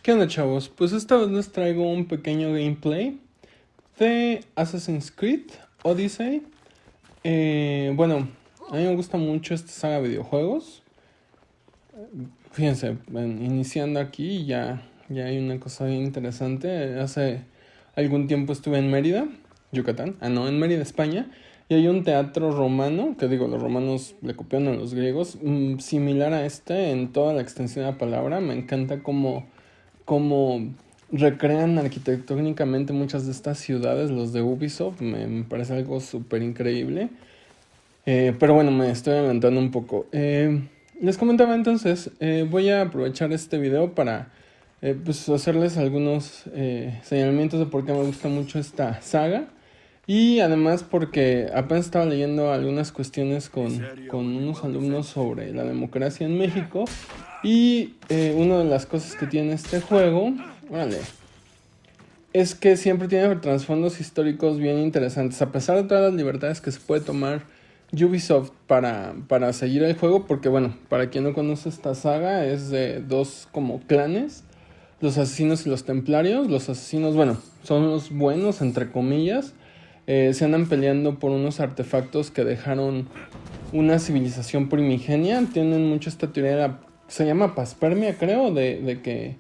¿Qué onda, chavos? Pues esta vez les traigo un pequeño gameplay de Assassin's Creed Odyssey. Bueno, a mí me gusta mucho esta saga de videojuegos. Fíjense, iniciando aquí ya hay una cosa bien interesante. Hace algún tiempo estuve en Mérida, Yucatán. No, en Mérida, España. Y hay un teatro romano, que digo, los romanos le copiaron a los griegos, similar a este en toda la extensión de la palabra. Me encanta cómo recrean arquitectónicamente muchas de estas ciudades, los de Ubisoft. Me parece algo súper increíble. Pero bueno, me estoy adelantando un poco. Les comentaba entonces, voy a aprovechar este video para pues hacerles algunos señalamientos de por qué me gusta mucho esta saga. Y además porque apenas estaba leyendo algunas cuestiones con unos alumnos sobre la democracia en México. Y una de las cosas que tiene este juego, vale, es que siempre tiene trasfondos históricos bien interesantes. A pesar de todas las libertades que se puede tomar Ubisoft para seguir el juego, porque bueno, para quien no conoce esta saga, es de dos como clanes, los asesinos y los templarios. Los asesinos, bueno, son los buenos, entre comillas. Se andan peleando por unos artefactos que dejaron una civilización primigenia. Tienen mucho esta teoría se llama paspermia, creo, de que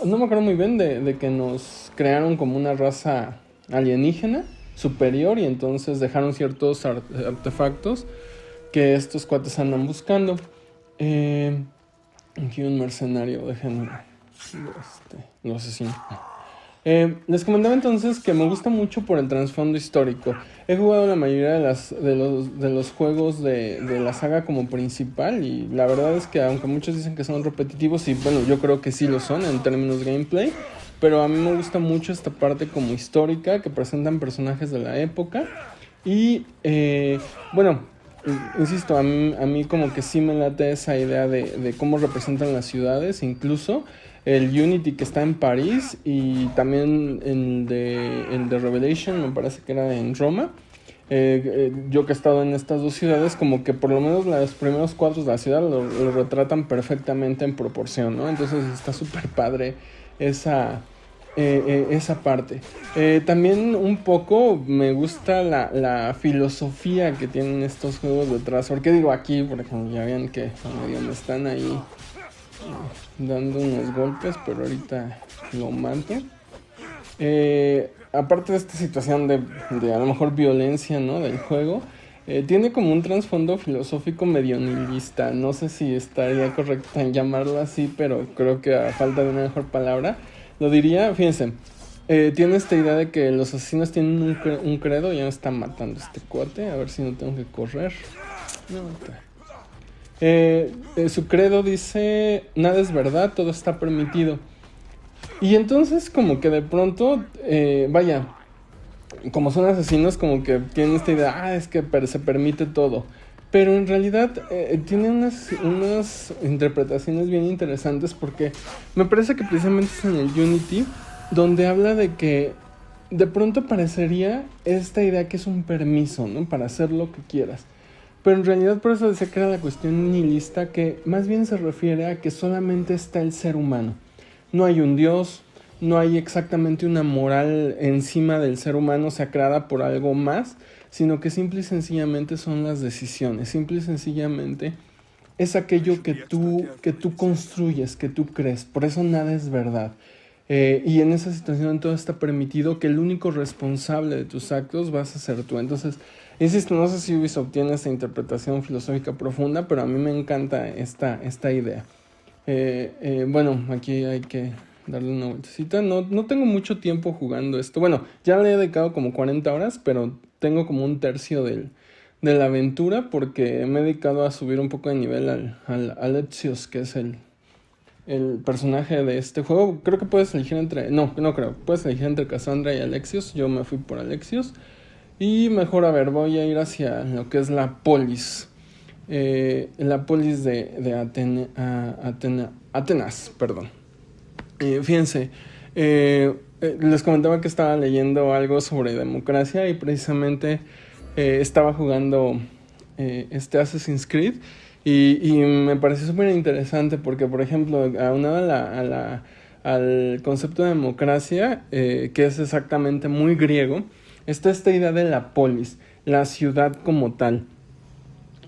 no me acuerdo muy bien, de que nos crearon como una raza alienígena superior y entonces dejaron ciertos artefactos que estos cuates andan buscando. Aquí un mercenario, déjenme lo asesino. Les comentaba entonces que me gusta mucho por el trasfondo histórico. He jugado la mayoría de los juegos de la saga como principal y la verdad es que aunque muchos dicen que son repetitivos, y bueno, yo creo que sí lo son en términos gameplay, pero a mí me gusta mucho esta parte como histórica que presentan personajes de la época y bueno, insisto, a mí como que sí me late esa idea de cómo representan las ciudades, incluso el Unity que está en París y también el de Revelation, me parece que era en Roma. Yo que he estado en estas dos ciudades, como que por lo menos los primeros cuadros de la ciudad lo retratan perfectamente en proporción, ¿no? Entonces está súper padre esa parte. También un poco me gusta la filosofía que tienen estos juegos detrás. Porque digo, aquí, por ejemplo, ya ven que medio me están ahí dando unos golpes, pero ahorita lo mato. Aparte de esta situación de a lo mejor violencia, ¿no? Del juego, tiene como un trasfondo filosófico medio nihilista. No sé si estaría correcto en llamarlo así, pero creo que a falta de una mejor palabra, lo diría. Fíjense, tiene esta idea de que los asesinos tienen un credo. Ya me están matando este cuate, a ver si no tengo que correr. No, su credo dice: nada es verdad, todo está permitido. Y entonces como que de pronto, vaya, como son asesinos, como que tienen esta idea, es que se permite todo. Pero en realidad tiene unas interpretaciones bien interesantes, porque me parece que precisamente es en el Unity donde habla de que de pronto parecería esta idea que es un permiso, ¿no? Para hacer lo que quieras. Pero en realidad por eso decía que era la cuestión nihilista, que más bien se refiere a que solamente está el ser humano. No hay un Dios, no hay exactamente una moral encima del ser humano, sea, creada por algo más, sino que simple y sencillamente son las decisiones. Simple y sencillamente es aquello que tú construyes, que tú crees. Por eso nada es verdad. Y en esa situación todo está permitido, que el único responsable de tus actos vas a ser tú. Entonces, insisto, no sé si Ubisoft tiene esta interpretación filosófica profunda, pero a mí me encanta esta idea. Bueno, aquí hay que darle una vueltecita. No tengo mucho tiempo jugando esto. Bueno, ya le he dedicado como 40 horas, pero tengo como un tercio de la aventura, porque me he dedicado a subir un poco de nivel al Alexios, que es el personaje de este juego. Creo que puedes elegir entre... No creo. Puedes elegir entre Cassandra y Alexios. Yo me fui por Alexios. Y mejor, a ver, voy a ir hacia lo que es la polis. La polis de Atenas, perdón. Fíjense, les comentaba que estaba leyendo algo sobre democracia y precisamente estaba jugando este Assassin's Creed y me pareció súper interesante porque, por ejemplo, aunado al concepto de democracia, que es exactamente muy griego, está esta idea de la polis, la ciudad como tal.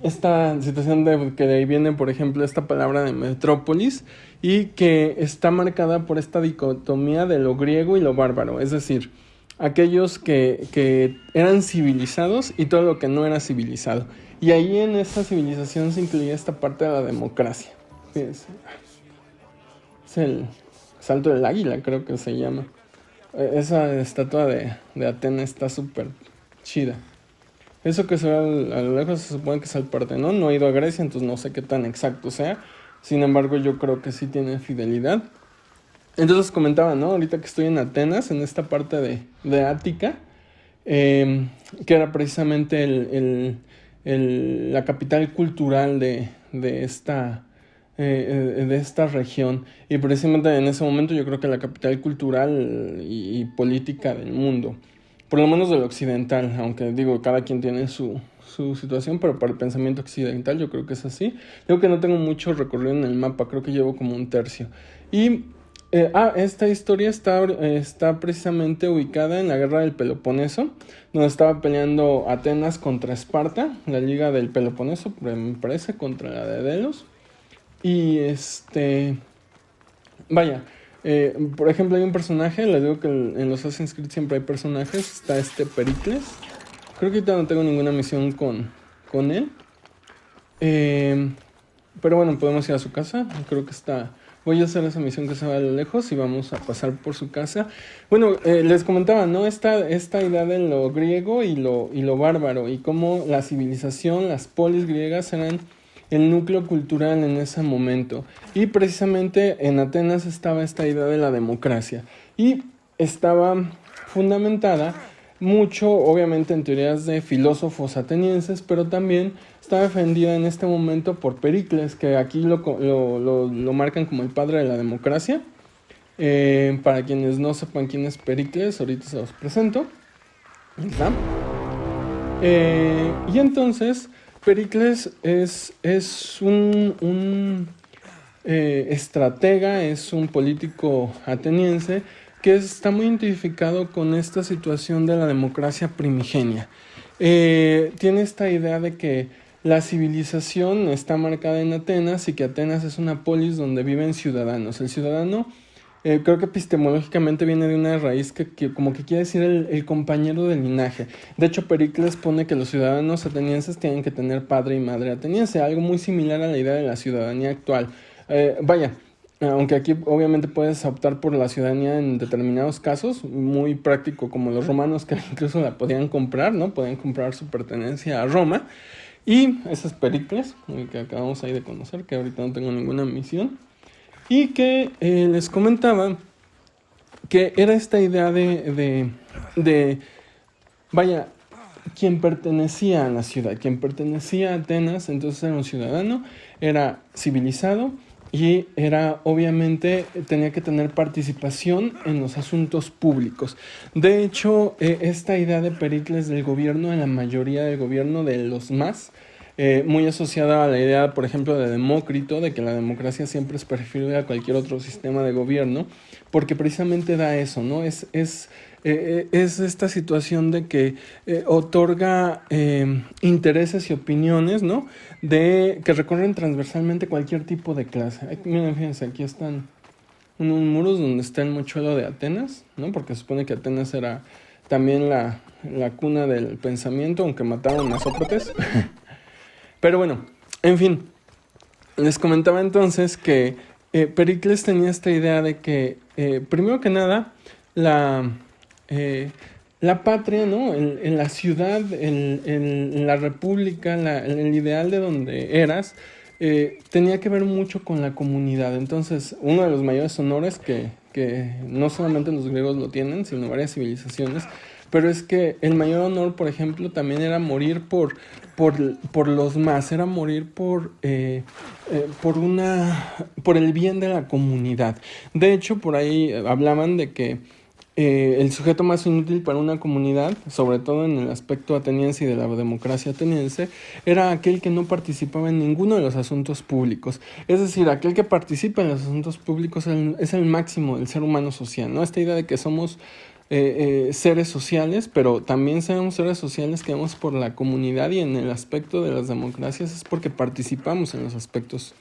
Esta situación de que de ahí viene, por ejemplo, esta palabra de metrópolis y que está marcada por esta dicotomía de lo griego y lo bárbaro, es decir, aquellos que eran civilizados y todo lo que no era civilizado. Y ahí en esa civilización se incluía esta parte de la democracia. Fíjense. Es el salto del águila, creo que se llama. Esa estatua de Atenas está súper chida. Eso que se ve a lo lejos se supone que es el Partenón. No he ido a Grecia, entonces no sé qué tan exacto sea. Sin embargo, yo creo que sí tiene fidelidad. Entonces comentaba, ¿no? Ahorita que estoy en Atenas, en esta parte de Ática, que era precisamente la capital cultural de esta región. Y precisamente en ese momento yo creo que la capital cultural y política del mundo. Por lo menos del occidental, aunque digo, cada quien tiene su situación, pero para el pensamiento occidental yo creo que es así. Digo que no tengo mucho recorrido en el mapa, creo que llevo como un tercio. Y esta historia está precisamente ubicada en la guerra del Peloponeso, donde estaba peleando Atenas contra Esparta, la liga del Peloponeso, me parece, contra la de Delos. Y vaya, por ejemplo, hay un personaje, les digo que en los Assassin's Creed siempre hay personajes, está Pericles. Creo que ahorita no tengo ninguna misión con él. Pero bueno, podemos ir a su casa, creo que está... Voy a hacer esa misión que se va a lo lejos y vamos a pasar por su casa. Bueno, les comentaba, ¿no? Esta idea de lo griego y lo bárbaro y cómo la civilización, las polis griegas eran el núcleo cultural en ese momento. Y precisamente en Atenas estaba esta idea de la democracia. Y estaba fundamentada mucho, obviamente, en teorías de filósofos atenienses, pero también está defendida en este momento por Pericles, que aquí lo marcan como el padre de la democracia. Para quienes no sepan quién es Pericles, ahorita se los presento. Y entonces, Pericles es un estratega, es un político ateniense que está muy identificado con esta situación de la democracia primigenia. Tiene esta idea de que la civilización está marcada en Atenas y que Atenas es una polis donde viven ciudadanos. El ciudadano, creo que epistemológicamente viene de una raíz que como que quiere decir el compañero del linaje. De hecho, Pericles pone que los ciudadanos atenienses tienen que tener padre y madre ateniense, algo muy similar a la idea de la ciudadanía actual. Aunque aquí obviamente puedes optar por la ciudadanía en determinados casos, muy práctico como los romanos que incluso la podían comprar, ¿no? Podían comprar su pertenencia a Roma. Y ese es Pericles, el que acabamos ahí de conocer, que ahorita no tengo ninguna misión. Y que les comentaba que era esta idea quien pertenecía a la ciudad, quien pertenecía a Atenas, entonces era un ciudadano, era civilizado y obviamente tenía que tener participación en los asuntos públicos. De hecho, esta idea de Pericles del gobierno, de la mayoría del gobierno de los más, muy asociada a la idea, por ejemplo, de Demócrito, de que la democracia siempre es preferible a cualquier otro sistema de gobierno, porque precisamente da eso, ¿no? Es esta situación de que otorga intereses y opiniones, ¿no? Que recorren transversalmente cualquier tipo de clase. Miren, fíjense, aquí están unos muros donde está el mochuelo de Atenas, ¿no? Porque se supone que Atenas era también la cuna del pensamiento, aunque mataron a Sócrates. Pero bueno, en fin, les comentaba entonces que Pericles tenía esta idea de que, primero que nada, la patria, ¿no? En la ciudad, en la república, el ideal de donde eras, tenía que ver mucho con la comunidad. Entonces, uno de los mayores honores que no solamente los griegos lo tienen, sino varias civilizaciones, pero es que el mayor honor, por ejemplo, también era morir por los más, era morir por el bien de la comunidad. De hecho, por ahí hablaban de que el sujeto más inútil para una comunidad, sobre todo en el aspecto ateniense y de la democracia ateniense, era aquel que no participaba en ninguno de los asuntos públicos. Es decir, aquel que participa en los asuntos públicos es el máximo del ser humano social, ¿no? Esta idea de que somos seres sociales, pero también somos seres sociales que vamos por la comunidad, y en el aspecto de las democracias es porque participamos en los aspectos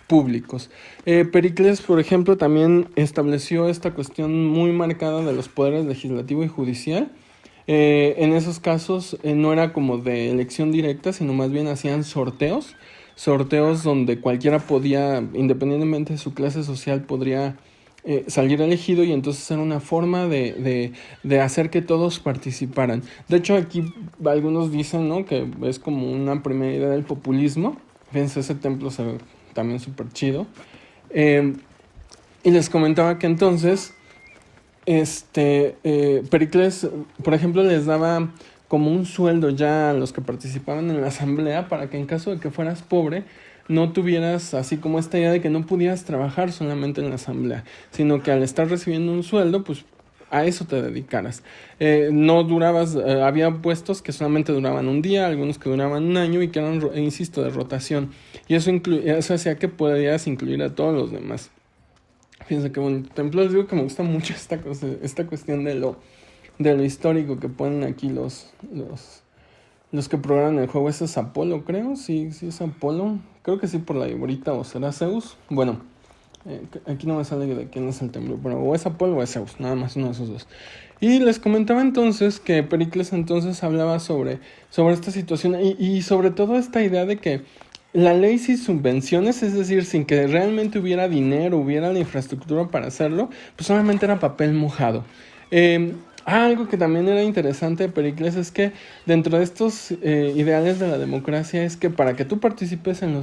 públicos. Pericles, por ejemplo, también estableció esta cuestión muy marcada de los poderes legislativo y judicial. En esos casos no era como de elección directa, sino más bien hacían sorteos donde cualquiera podía, independientemente de su clase social, podría salir elegido, y entonces era una forma de hacer que todos participaran. De hecho, aquí algunos dicen, ¿no?, que es como una primera idea del populismo. Fíjense, ese templo se ve también súper chido. Y les comentaba que entonces Pericles, por ejemplo, les daba como un sueldo ya a los que participaban en la asamblea, para que en caso de que fueras pobre no tuvieras así como esta idea de que no pudieras trabajar solamente en la asamblea, sino que al estar recibiendo un sueldo, pues a eso te dedicaras. No durabas, había puestos que solamente duraban un día, algunos que duraban un año y que eran, insisto, de rotación. Y eso hacía que podías incluir a todos los demás. Fíjense qué bonito templo. Les digo que me gusta mucho esta cuestión de lo histórico que ponen aquí los que programan el juego. Ese es Apolo, creo. Sí es Apolo. Creo que sí, por la viborita, o será Zeus. Bueno, aquí no me sale de quién es el templo, pero o es Apolo o es Zeus, nada más uno de esos dos. Y les comentaba entonces que Pericles entonces hablaba sobre esta situación y sobre todo esta idea de que la ley sin subvenciones, es decir, sin que realmente hubiera dinero, hubiera la infraestructura para hacerlo, pues solamente era papel mojado. Algo que también era interesante de Pericles es que dentro de estos ideales de la democracia es que para que tú participes en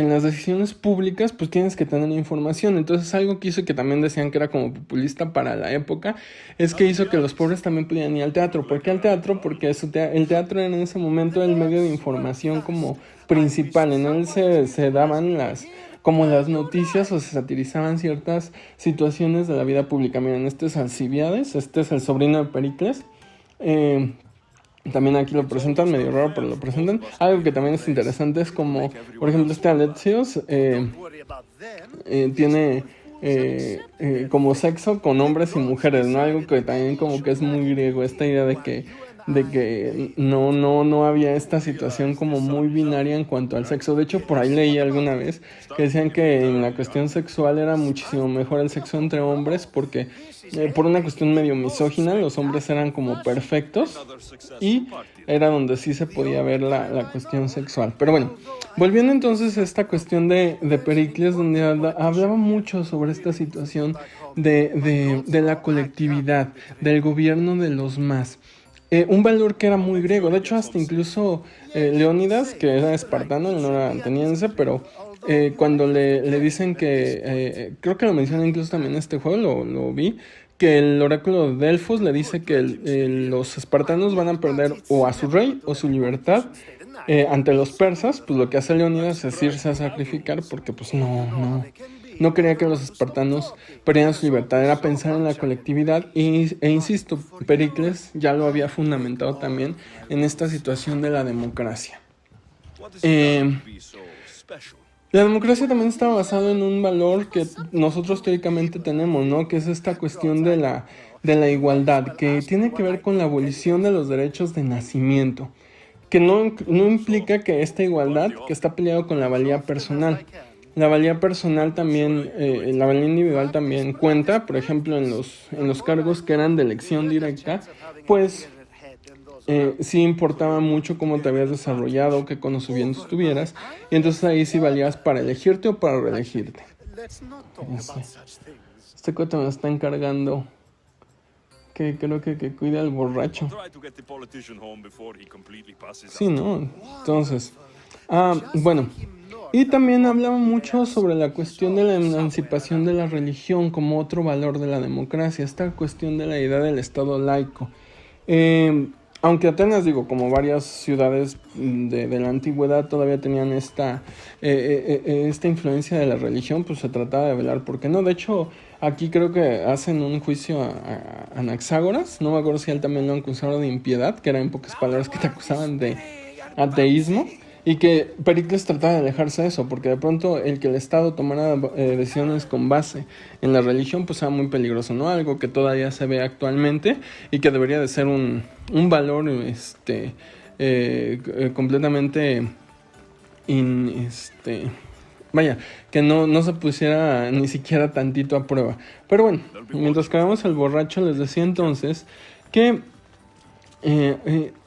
las decisiones públicas, pues tienes que tener información. Entonces, algo que hizo, que también decían que era como populista para la época, es que hizo que los pobres también pudieran ir al teatro. ¿Por qué al teatro? Porque el teatro era en ese momento el medio de información como principal. En él se daban las noticias, o se satirizaban ciertas situaciones de la vida pública. Miren, este es Alcibiades, este es el sobrino de Pericles. También aquí lo presentan, medio raro, pero lo presentan. Algo que también es interesante es como, por ejemplo, este Alexios tiene como sexo con hombres y mujeres, ¿no? Algo que también como que es muy griego, esta idea de que no había esta situación como muy binaria en cuanto al sexo. De hecho, por ahí leí alguna vez que decían que en la cuestión sexual era muchísimo mejor el sexo entre hombres, porque por una cuestión medio misógina, los hombres eran como perfectos y era donde sí se podía ver la cuestión sexual. Pero bueno, volviendo entonces a esta cuestión de Pericles, donde hablaba mucho sobre esta situación de la colectividad, del gobierno de los más. Un valor que era muy griego. De hecho, hasta incluso Leónidas, que era espartano, no era ateniense, pero cuando le dicen que, creo que lo menciona incluso también en este juego, lo vi, que el oráculo de Delfos le dice que los espartanos van a perder o a su rey o su libertad ante los persas. Pues lo que hace Leónidas es irse a sacrificar, porque pues no quería que los espartanos perdieran su libertad, era pensar en la colectividad e insisto, Pericles ya lo había fundamentado también en esta situación de la democracia. La democracia también está basada en un valor que nosotros teóricamente tenemos, ¿no? Que es esta cuestión de la igualdad, que tiene que ver con la abolición de los derechos de nacimiento, que no implica que esta igualdad, que está peleado con la valía personal. La valía personal también, la valía individual también cuenta. Por ejemplo, en los cargos que eran de elección directa, pues sí importaba mucho cómo te habías desarrollado, qué conocimientos tuvieras, y entonces ahí sí valías para elegirte o para reelegirte. Este cuate me está encargando que creo que cuida al borracho. Sí, ¿no? Entonces, bueno. Y también hablaba mucho sobre la cuestión de la emancipación de la religión como otro valor de la democracia, esta cuestión de la idea del Estado laico. aunque Atenas, digo, como varias ciudades de la antigüedad todavía tenían esta influencia de la religión, pues se trataba de velar, ¿por qué no? De hecho, aquí creo que hacen un juicio a Anaxágoras, no me acuerdo si él también lo acusaron de impiedad, que era en pocas palabras que te acusaban de ateísmo, y que Pericles trataba de alejarse de eso, porque de pronto el que el Estado tomara decisiones con base en la religión, pues era muy peligroso, ¿no? Algo que todavía se ve actualmente y que debería de ser un valor completamente vaya, que no se pusiera ni siquiera tantito a prueba. Pero bueno, mientras cargamos el borracho, les decía entonces que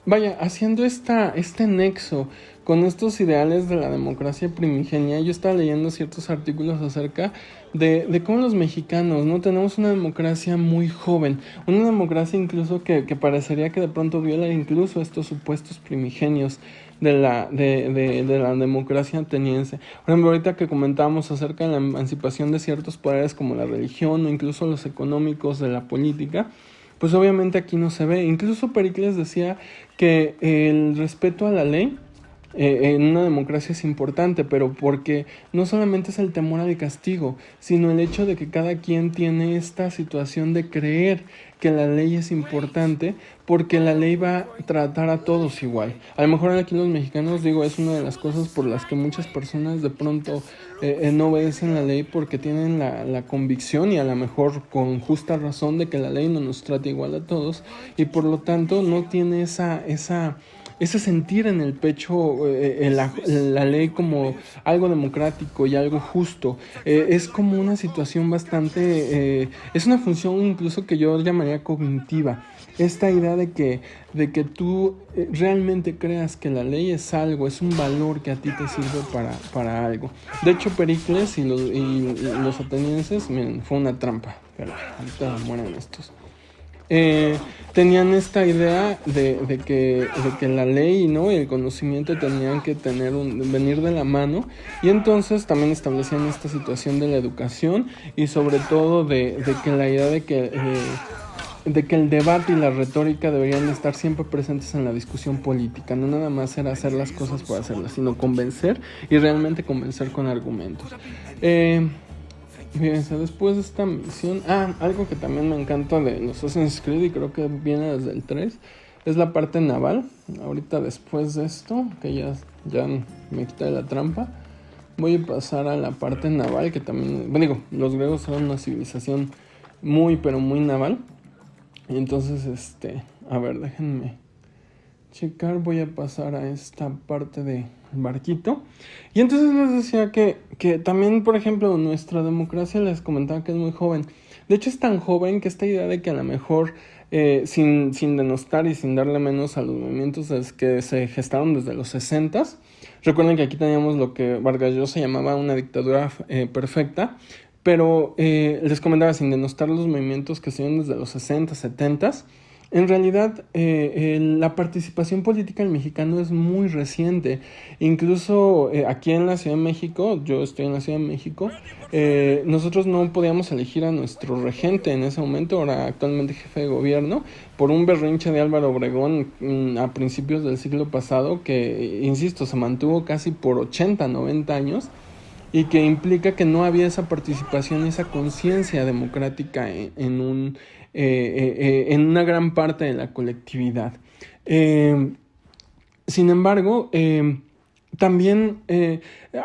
vaya, haciendo este nexo con estos ideales de la democracia primigenia, yo estaba leyendo ciertos artículos acerca de cómo los mexicanos no tenemos una democracia muy joven, una democracia incluso que parecería que de pronto viola incluso estos supuestos primigenios de la democracia ateniense. Por ejemplo, ahorita que comentábamos acerca de la emancipación de ciertos poderes como la religión o incluso los económicos de la política, pues obviamente aquí no se ve. Incluso Pericles decía que el respeto a la ley en una democracia es importante, pero porque no solamente es el temor al castigo, sino el hecho de que cada quien tiene esta situación de creer que la ley es importante, porque la ley va a tratar a todos igual. A lo mejor aquí los mexicanos, digo, es una de las cosas por las que muchas personas de pronto no obedecen la ley, porque tienen la convicción y a lo mejor con justa razón de que la ley no nos trata igual a todos, y por lo tanto no tiene ese sentir en el pecho la ley como algo democrático y algo justo. Es como una situación bastante... es una función incluso que yo llamaría cognitiva. Esta idea de que tú realmente creas que la ley es algo, es un valor que a ti te sirve para algo. De hecho, Pericles y los atenienses, miren, fue una trampa. Pero ahorita mueren estos. Tenían esta idea de que la ley, ¿no?, y el conocimiento tenían que venir de la mano, y entonces también establecían esta situación de la educación y sobre todo de que la idea de que el debate y la retórica deberían estar siempre presentes en la discusión política. No nada más era hacer las cosas por hacerlas, sino convencer y realmente convencer con argumentos. Fíjense, después de esta misión, algo que también me encanta de los Assassin's Creed y creo que viene desde el 3, es la parte naval. Ahorita después de esto, que ya me quité la trampa, voy a pasar a la parte naval, que también, bueno, digo, los griegos eran una civilización muy, pero muy naval. Y entonces, a ver, déjenme checar, voy a pasar a esta parte de barquito. Y entonces les decía que también, por ejemplo, nuestra democracia, les comentaba que es muy joven. De hecho, es tan joven que esta idea de que a lo mejor, sin denostar y sin darle menos a los movimientos que se gestaron desde los 60s, recuerden que aquí teníamos lo que Vargas Llosa llamaba una dictadura perfecta, pero les comentaba, sin denostar los movimientos que se dieron desde los 60, 70s, en realidad la participación política del mexicano es muy reciente. Incluso aquí en la Ciudad de México, yo estoy en la Ciudad de México, nosotros no podíamos elegir a nuestro regente en ese momento, ahora actualmente jefe de gobierno, por un berrinche de Álvaro Obregón a principios del siglo pasado, que, insisto, se mantuvo casi por 80, 90 años, y que implica que no había esa participación, esa conciencia democrática en una gran parte de la colectividad. Sin embargo, también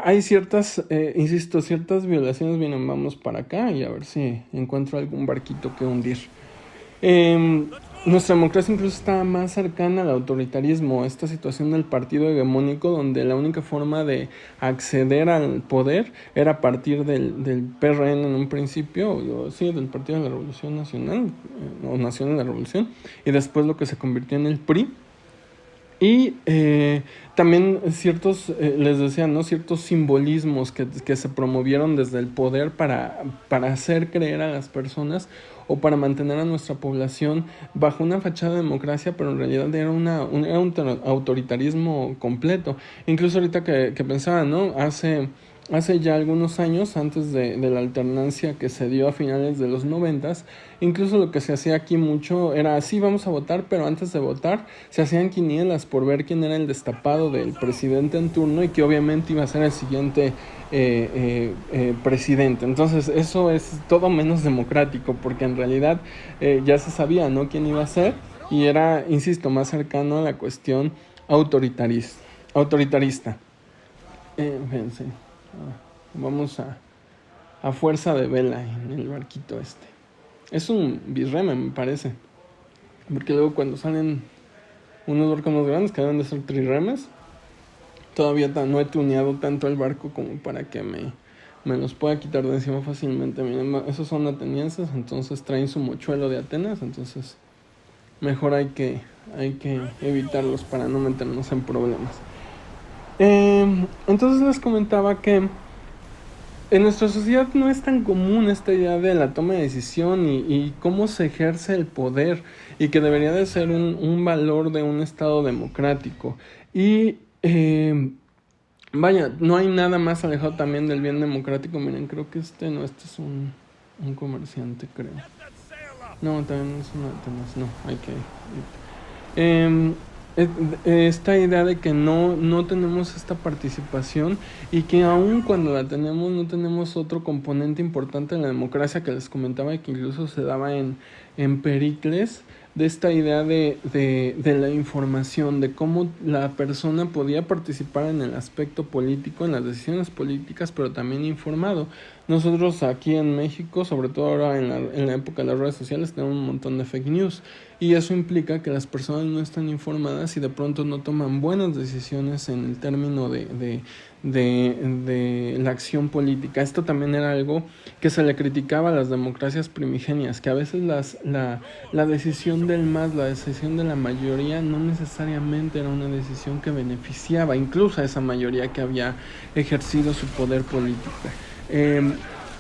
hay ciertas violaciones. Bien, vamos para acá y a ver si encuentro algún barquito que hundir. Nuestra democracia incluso está más cercana al autoritarismo, esta situación del partido hegemónico, donde la única forma de acceder al poder era a partir del PRN en un principio, del Partido de la Revolución Nacional, o Nación de la Revolución, y después lo que se convirtió en el PRI. Y también les decía, ¿no?, ciertos simbolismos que se promovieron desde el poder para hacer creer a las personas o para mantener a nuestra población bajo una fachada de democracia, pero en realidad era un autoritarismo completo. Incluso ahorita que pensaba, ¿no?, hace hace ya algunos años, antes de la alternancia que se dio a finales de los 90, incluso lo que se hacía aquí mucho era así, vamos a votar, pero antes de votar se hacían quinielas por ver quién era el destapado del presidente en turno y que obviamente iba a ser el siguiente presidente. Entonces eso es todo menos democrático, porque en realidad ya se sabía, ¿no?, quién iba a ser, y era, insisto, más cercano a la cuestión autoritarista. Fíjense, vamos a fuerza de vela en el barquito este. Es un birreme, me parece, porque luego cuando salen unos barcos más grandes, que deben de ser trirremes, todavía no he tuneado tanto el barco como para que me los pueda quitar de encima fácilmente. Miren, esos son atenienses, entonces traen su mochuelo de Atenas, entonces mejor hay que evitarlos para no meternos en problemas. Entonces les comentaba que en nuestra sociedad no es tan común esta idea de la toma de decisión y cómo se ejerce el poder, y que debería de ser un valor de un Estado democrático. Y vaya, no hay nada más alejado también del bien democrático. Miren, creo que este es un comerciante, creo. No, también es una Atenas, no, hay que... esta idea de que no tenemos esta participación, y que aun cuando la tenemos no tenemos otro componente importante en la democracia que les comentaba, y que incluso se daba en Pericles, de esta idea de la información, de cómo la persona podía participar en el aspecto político, en las decisiones políticas, pero también informado. Nosotros aquí en México, sobre todo ahora en la época de las redes sociales, tenemos un montón de fake news, y eso implica que las personas no están informadas y de pronto no toman buenas decisiones en el término de la acción política. Esto también era algo que se le criticaba a las democracias primigenias, que a veces la decisión del MAS, la decisión de la mayoría, no necesariamente era una decisión que beneficiaba incluso a esa mayoría que había ejercido su poder político.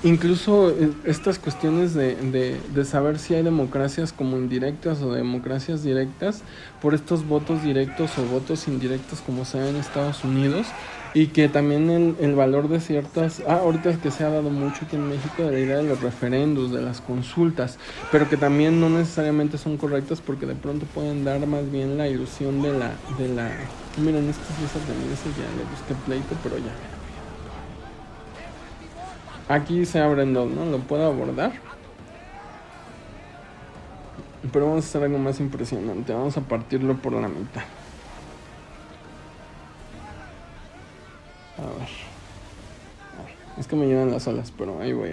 Incluso estas cuestiones de saber si hay democracias como indirectas o democracias directas, por estos votos directos o votos indirectos como se da en Estados Unidos, y que también el valor de ciertas... ahorita es que se ha dado mucho aquí en México de la idea de los referendos, de las consultas, pero que también no necesariamente son correctas, porque de pronto pueden dar más bien la ilusión de la... Miren, estos sí atenienses, ya le busqué pleito, pero ya... Aquí se abren dos, ¿no? Lo puedo abordar. Pero vamos a hacer algo más impresionante. Vamos a partirlo por la mitad. A ver. Es que me llevan las olas, pero ahí voy.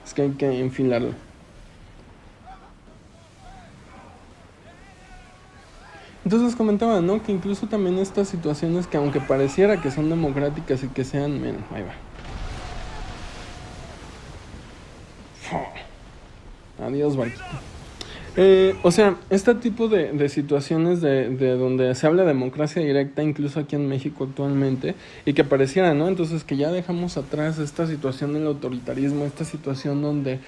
Es que hay que enfilarlo. Entonces comentaba, ¿no?, que incluso también estas situaciones que aunque pareciera que son democráticas y que sean... Miren, ahí va. Adiós, barquito. O sea, este tipo de situaciones de donde se habla de democracia directa, incluso aquí en México actualmente, y que pareciera, ¿no? Entonces que ya dejamos atrás esta situación del autoritarismo, esta situación donde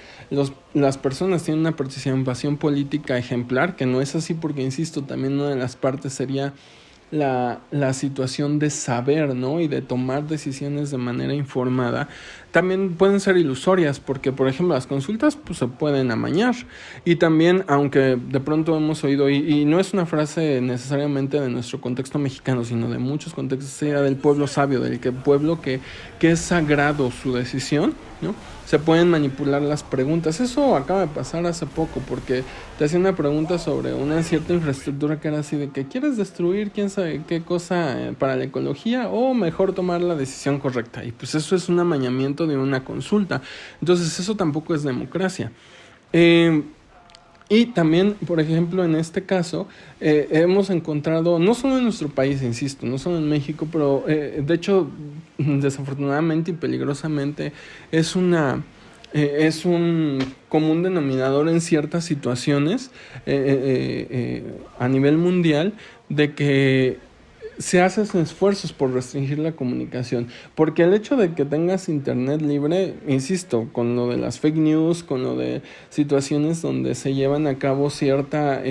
las personas tienen una participación política ejemplar, que no es así, porque, insisto, también una de las partes sería la situación de saber, ¿no?, y de tomar decisiones de manera informada. También pueden ser ilusorias, porque, por ejemplo, las consultas pues se pueden amañar, y también, aunque de pronto hemos oído, y no es una frase necesariamente de nuestro contexto mexicano, sino de muchos contextos, sea del pueblo sabio, del pueblo que es sagrado su decisión, ¿no? Se pueden manipular las preguntas. Eso acaba de pasar hace poco, porque te hacían una pregunta sobre una cierta infraestructura que era así de que quieres destruir quién sabe qué cosa para la ecología, o mejor tomar la decisión correcta. Y pues eso es un amañamiento de una consulta. Entonces eso tampoco es democracia. Y también, por ejemplo, en este caso, hemos encontrado, no solo en nuestro país, insisto, no solo en México, pero de hecho, desafortunadamente y peligrosamente, es un común denominador en ciertas situaciones a nivel mundial, de que se hacen esfuerzos por restringir la comunicación, porque el hecho de que tengas internet libre, insisto, con lo de las fake news, con lo de situaciones donde se llevan a cabo cierta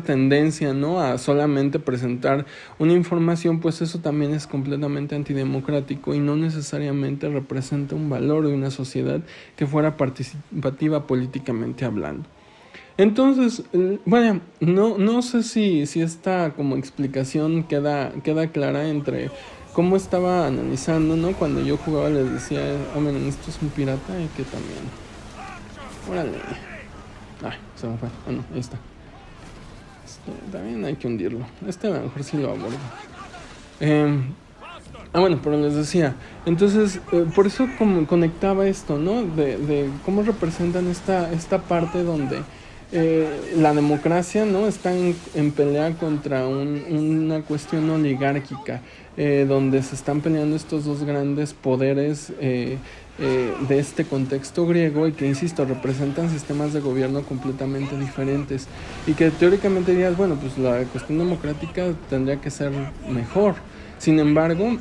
tendencia, ¿no?, a solamente presentar una información, pues eso también es completamente antidemocrático y no necesariamente representa un valor de una sociedad que fuera participativa políticamente hablando. Entonces, bueno, no sé si esta como explicación queda clara entre cómo estaba analizando, ¿no? Cuando yo jugaba les decía, hombre, esto es un pirata y que también. Órale. Ay, se me fue. Bueno, ahí está. También hay que hundirlo. A lo mejor sí lo abordo. Bueno, pero les decía, entonces, por eso como conectaba esto, ¿no? De cómo representan esta parte donde la democracia, ¿no?, está en pelea contra una cuestión oligárquica, donde se están peleando estos dos grandes poderes de este contexto griego y que, insisto, representan sistemas de gobierno completamente diferentes y que teóricamente dirías, bueno, pues la cuestión democrática tendría que ser mejor. Sin embargo,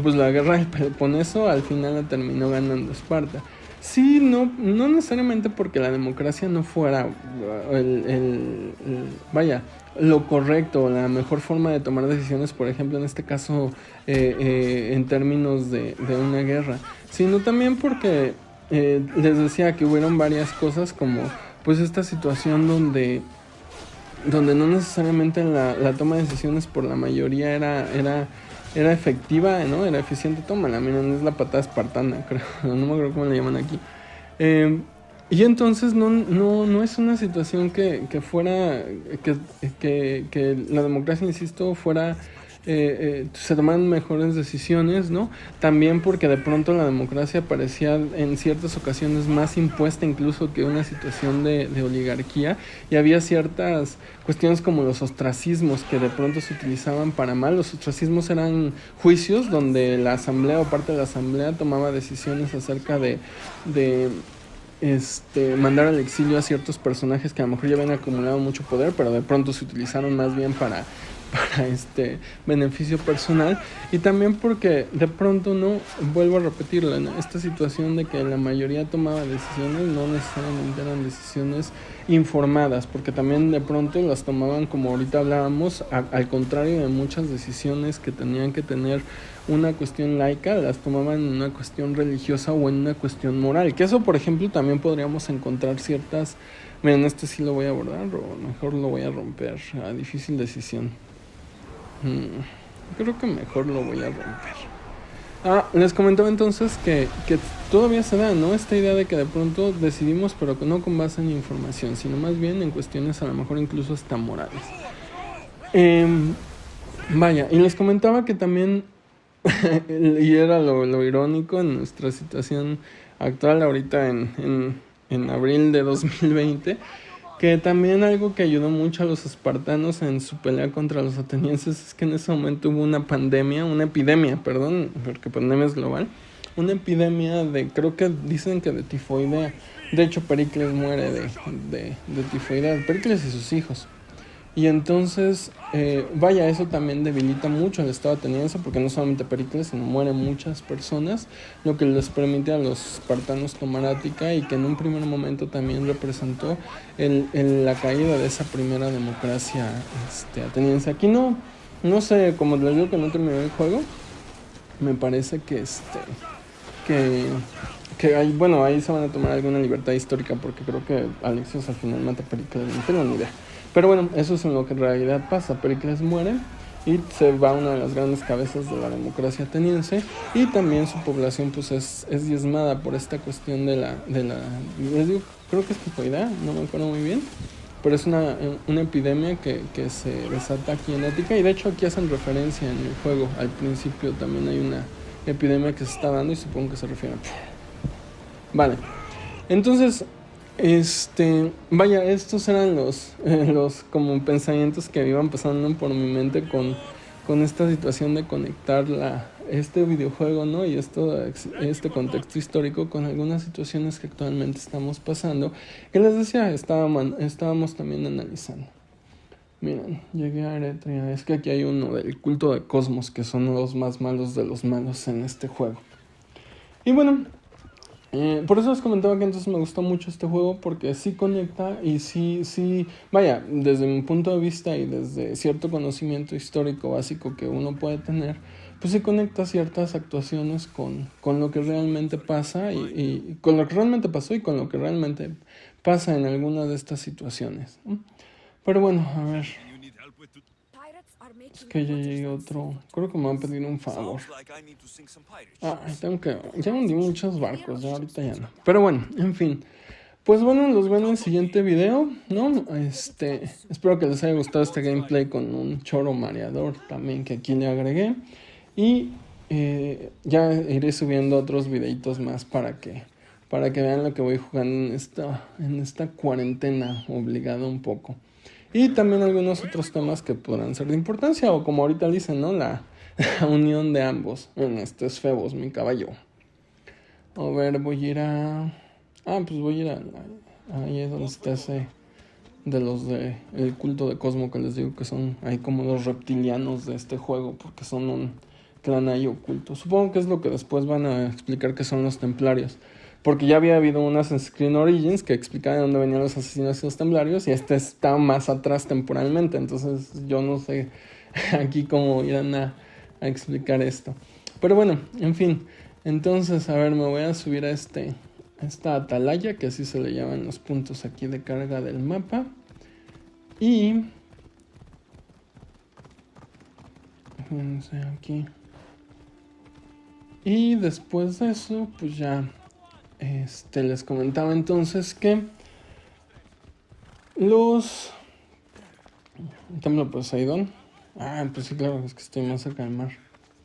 pues la guerra del Peloponeso al final la terminó ganando Esparta. Sí, no necesariamente porque la democracia no fuera vaya, lo correcto o la mejor forma de tomar decisiones, por ejemplo, en este caso, en términos de una guerra, sino también porque les decía que hubieron varias cosas como pues esta situación donde no necesariamente la toma de decisiones por la mayoría era efectiva, ¿no? Era eficiente. Tómala, miren, es la patada espartana, creo. No me acuerdo cómo le llaman aquí. Y entonces no es una situación que fuera, que la democracia, insisto, fuera, se tomaran mejores decisiones, ¿no? También porque de pronto la democracia parecía en ciertas ocasiones más impuesta incluso que una situación de oligarquía, y había ciertas cuestiones como los ostracismos que de pronto se utilizaban para mal. Los ostracismos eran juicios donde la asamblea o parte de la asamblea tomaba decisiones acerca de mandar al exilio a ciertos personajes que a lo mejor ya habían acumulado mucho poder, pero de pronto se utilizaron más bien para beneficio personal, y también porque de pronto, no vuelvo a repetirlo, en esta situación de que la mayoría tomaba decisiones, no necesariamente eran decisiones informadas, porque también de pronto las tomaban, como ahorita hablábamos, al contrario de muchas decisiones que tenían que tener una cuestión laica, las tomaban en una cuestión religiosa o en una cuestión moral, que eso, por ejemplo, también podríamos encontrar ciertas. Miren, sí lo voy a abordar o mejor lo voy a romper. Difícil decisión. Creo que mejor lo voy a romper. Les comentaba entonces que todavía se da, ¿no?, esta idea de que de pronto decidimos, pero no con base en información, sino más bien en cuestiones a lo mejor incluso hasta morales. Vaya, y les comentaba que también y era lo irónico en nuestra situación actual ahorita en abril de 2020, que también algo que ayudó mucho a los espartanos en su pelea contra los atenienses es que en ese momento hubo una epidemia, porque pandemia es global, una epidemia creo que dicen que de tifoidea. De hecho, Pericles muere de tifoidea, Pericles y sus hijos. Y entonces, vaya, eso también debilita mucho el estado ateniense, porque no solamente Pericles, sino mueren muchas personas, lo que les permite a los espartanos tomar Ática, y que en un primer momento también representó la caída de esa primera democracia ateniense. Aquí no sé, como les digo que no terminé el juego, me parece que hay, bueno, ahí se van a tomar alguna libertad histórica, porque creo que Alexios al final mata a Pericles, no tengo ni idea. Pero bueno, eso es en lo que en realidad pasa. Pericles muere y se va una de las grandes cabezas de la democracia ateniense, y también su población pues es diezmada por esta cuestión de la les digo, creo que es tifoidea, no me acuerdo muy bien, pero es una epidemia que se desata aquí en Ática, y de hecho aquí hacen referencia en el juego. Al principio también hay una epidemia que se está dando y supongo que se refiere a... Vale, entonces vaya, estos eran los como pensamientos que iban pasando por mi mente con esta situación de conectar este videojuego, ¿no?, y este contexto histórico con algunas situaciones que actualmente estamos pasando, que les decía, estábamos también analizando. Miren, llegué a Eretria. Es que aquí hay uno del culto de Cosmos, que son los más malos de los malos en este juego. Y bueno, por eso les comentaba que entonces me gustó mucho este juego, porque sí conecta y sí, vaya, desde mi punto de vista y desde cierto conocimiento histórico básico que uno puede tener, pues sí conecta ciertas actuaciones con lo que realmente pasa y con lo que realmente pasó y con lo que realmente pasa en alguna de estas situaciones, ¿no? Pero bueno, a ver, es que ya llegué otro, creo que me van a pedir un favor. Ya hundí muchos barcos, ya ahorita ya no. Pero bueno, en fin. Pues bueno, los veo en el siguiente video, ¿no? Espero que les haya gustado este gameplay con un choro mareador también que aquí le agregué. Y ya iré subiendo otros videitos más para que vean lo que voy jugando en esta cuarentena obligada un poco. Y también algunos otros temas que podrán ser de importancia, o como ahorita dicen, ¿no? La unión de ambos. Bueno, este es Febos, mi caballo. A ver, voy a ir a... pues voy a ir a... Ahí es donde está ese... De los de... El culto de Cosmo, que les digo que son... Ahí como los reptilianos de este juego, porque son un clan ahí oculto. Supongo que es lo que después van a explicar que son los templarios. Porque ya había habido un Assassin's Creed Origins que explicaba de dónde venían los asesinos y los templarios, y este está más atrás temporalmente. Entonces yo no sé aquí cómo irán a explicar esto. Pero bueno, en fin. Entonces, a ver, me voy a subir a esta atalaya, que así se le llaman los puntos aquí de carga del mapa. Y... fíjense aquí. Y después de eso, pues ya... les comentaba entonces que... Los... Templo de Poseidón. Pues sí, claro, es que estoy más cerca del mar.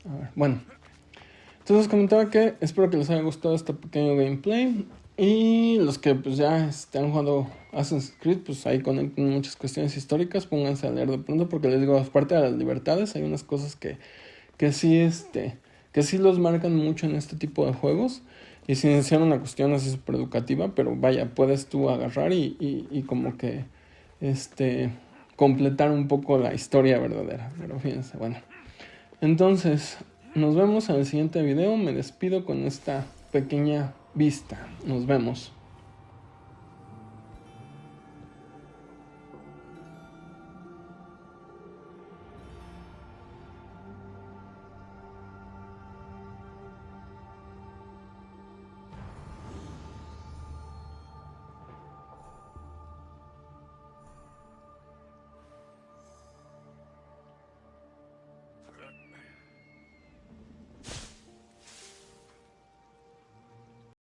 A ver, bueno. Entonces comentaba que espero que les haya gustado este pequeño gameplay. Y los que pues ya han jugado Assassin's Creed, pues ahí conectan muchas cuestiones históricas. Pónganse a leer de pronto, porque les digo, aparte de las libertades, hay unas cosas que sí, que sí los marcan mucho en este tipo de juegos. Y sin ser una cuestión así súper educativa, pero vaya, puedes tú agarrar y como que completar un poco la historia verdadera. Pero fíjense, bueno. Entonces, nos vemos en el siguiente video. Me despido con esta pequeña vista. Nos vemos.